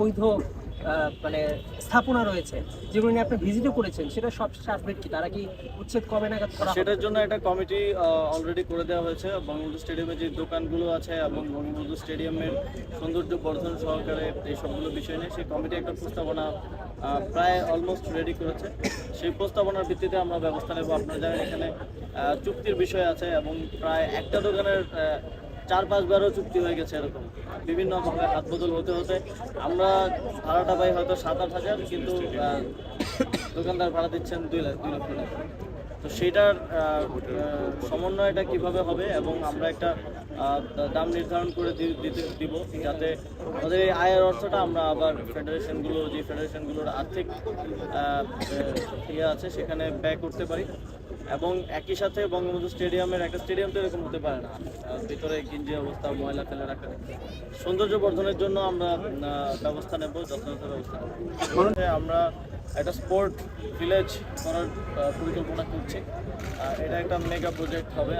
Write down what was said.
বৈধ মানে স্থাপনা রয়েছে যেগুলো নিয়ে আপনি ভিজিটও করেছেন, সেটা সবশেষে আপডেট কি? তারা কি উচ্ছেদ কবে নাগাদ করা হবে? সেটার জন্য একটা কমিটি অলরেডি করে দেওয়া হয়েছে। বঙ্গবন্ধু স্টেডিয়ামে যে দোকানগুলো আছে এবং বঙ্গবন্ধু স্টেডিয়ামের সৌন্দর্য বর্ধন সহকারে এই সবগুলো বিষয় নিয়ে সেই কমিটি একটা প্রস্তাবনা প্রায় অলমোস্ট রেডি করেছে। সেই প্রস্তাবনার ভিত্তিতে আমরা ব্যবস্থা নেব। আপনারা জানেন এখানে চুক্তির বিষয় আছে এবং প্রায় একটা দোকানের 4-5 বারও চুক্তি হয়ে গেছে। এরকম বিভিন্নভাবে হাত বদল হতে হতে আমরা ভাড়াটা পাই হয়তো 7-8 হাজার, কিন্তু দোকানদার ভাড়া দিচ্ছেন 2 লক্ষ টাকা। তো সেটার সমন্বয়টা কিভাবে হবে এবং আমরা একটা দাম নির্ধারণ করে দিব যাতে আমাদের এই আয়ের অর্থটা আমরা আবার ফেডারেশনগুলোর আর্থিক ইয়ে আছে সেখানে ব্যয় করতে পারি। এবং একই সাথে বঙ্গবন্ধু স্টেডিয়ামের একটা স্টেডিয়াম তো এরকম হতে পারে না, ভিতরে গিঞ্জি অবস্থা, ময়লা ফেলে রাখা। সৌন্দর্য বর্ধনের জন্য আমরা ব্যবস্থা নেব, যথাযথ ব্যবস্থা নেব। আমরা একটা স্পোর্ট ভিলেজ করার পরিকল্পনা করছি। এটা একটা মেগা প্রজেক্ট হবে।